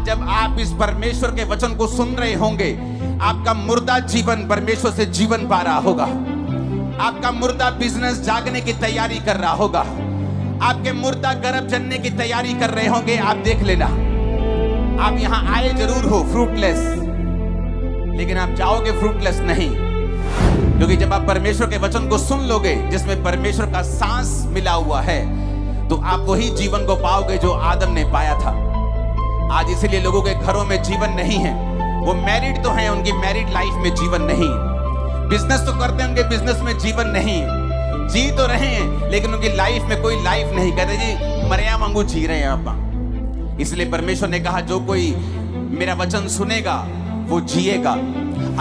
जब आप इस परमेश्वर के वचन को सुन रहे होंगे, आपका मुर्दा जीवन परमेश्वर से जीवन पा रहा होगा। आपका मुर्दा बिजनेस जागने की तैयारी कर रहा होगा। आपके मुर्दा गर्भ जनने की तैयारी कर रहे होंगे। आप देख लेना, आप यहां आए जरूर हो फ्रूटलेस, लेकिन आप जाओगे फ्रूटलेस नहीं। क्योंकि जब आप परमेश्वर के वचन को सुन लोगे जिसमें परमेश्वर का सांस मिला हुआ है, तो आप वही जीवन को पाओगे जो आदम ने पाया था। आज इसीलिए लोगों के घरों में जीवन नहीं है। वो मैरिड तो हैं, उनकी मैरिड लाइफ में जीवन नहीं। बिजनेस तो करते हैं, उनके बिजनेस में जीवन नहीं। जी तो रहे हैं, लेकिन उनकी लाइफ में कोई लाइफ नहीं। कहते जी मरिया वांगू जी रहे हैं आप। इसलिए परमेश्वर ने कहा जो कोई मेरा वचन सुनेगा वो जिएगा।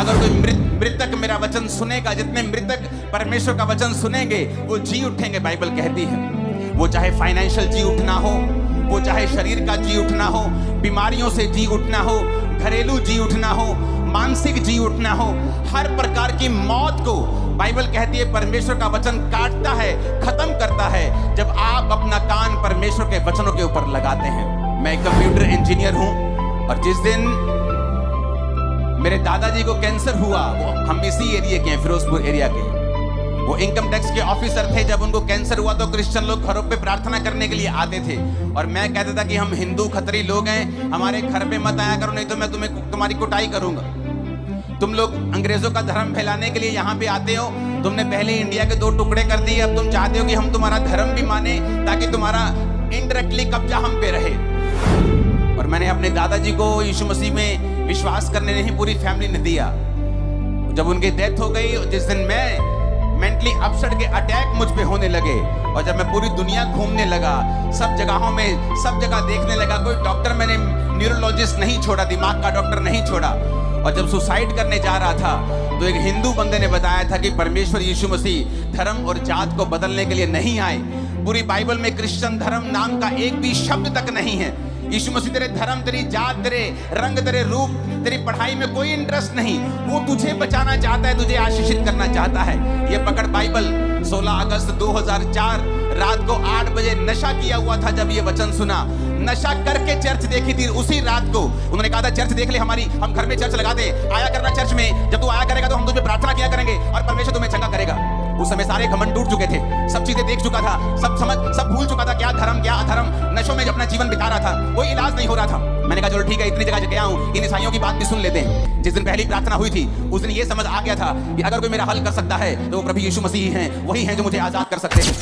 अगर कोई मृतक मेरा वचन सुनेगा, जितने मृतक परमेश्वर का वचन सुनेंगे वो जी उठेंगे, बाइबल कहती है। वो चाहे फाइनेंशियल जी उठना हो, वो चाहे शरीर का जी उठना हो, बीमारियों से जी उठना हो, घरेलू जी उठना हो, मानसिक जी उठना हो, हर प्रकार की मौत को बाइबल कहती है परमेश्वर का वचन काटता है, खत्म करता है जब आप अपना कान परमेश्वर के वचनों के ऊपर लगाते हैं। मैं एक कंप्यूटर इंजीनियर हूं और जिस दिन मेरे दादाजी को कैंसर हुआ, वो हम इसी एरिया के हैं, फिरोजपुर एरिया के, वो इनकम टैक्स के ऑफिसर थे। जब उनको कैंसर हुआ तो क्रिश्चियन लोग घरों पे प्रार्थना करने के लिए आते थे और मैं कहता था कि हम हिंदू खतरी लोग हैं, हमारे घर पे मत आया करो, नहीं तो मैं तुम्हारी कुटाई करूंगा। तुम लोग अंग्रेजों का धर्म फैलाने के लिए यहाँ पे आते हो, तुमने पहले इंडिया के 2 टुकड़े कर दिए, अब तुम चाहते हो कि हम तुम्हारा धर्म भी माने ताकि तुम्हारा इनडायरेक्टली कब्जा हम पे रहे। और मैंने अपने दादाजी को यीशु मसीह में विश्वास करने नहीं पूरी फैमिली ने दिया। जब उनकी डेथ हो गई, जिस दिन मैं मेंटली अपसेट के अटैक मुझ पे होने लगे और जब मैं पूरी दुनिया घूमने लगा, सब जगहों में सब जगह देखने लगा, कोई डॉक्टर मैंने न्यूरोलॉजिस्ट नहीं छोड़ा, दिमाग का डॉक्टर नहीं छोड़ा। और जब सुसाइड करने जा रहा था तो एक हिंदू बंदे ने बताया था कि परमेश्वर यीशु मसीह धर्म और जात को बदलने के लिए नहीं आए। पूरी बाइबल में क्रिश्चियन धर्म नाम का एक भी शब्द तक नहीं है। यीशु मसीह तेरे धर्म, तेरी जात, तेरे रंग, तेरे रूप, तेरी पढ़ाई में कोई इंटरेस्ट नहीं। वो तुझे बचाना चाहता है, तुझे आशीषित करना चाहता है। ये पकड़ बाइबल। 16 अगस्त 2004 रात को 8 बजे नशा किया हुआ था जब ये वचन सुना। नशा करके चर्च देखी थी उसी रात को। उन्होंने कहा था चर्च देख ले हमारी, हम घर में चर्च लगा दे, आया करना चर्च में। जब तू आया करेगा तो हम तुझे प्रार्थना किया करेंगे और परमेश्वर तुम्हें चंगा करेगा। उस समय सारे घमंड टूट चुके थे, सब चीजें देख चुका था, सब भूल चुका था, क्या धर्म क्या अधर्म। नशों में अपना जीवन बिता रहा था, कोई इलाज नहीं हो रहा था। मैंने कहा चलो ठीक है, इतनी जगह गया हूं, इन ईसाइयों की बात भी सुन लेते हैं। जिस दिन पहली प्रार्थना हुई थी उस दिन ये समझ आ गया था कि अगर कोई मेरा हल कर सकता है तो वो प्रभु यीशु मसीह हैं, वही हैं जो मुझे आजाद कर सकते हैं।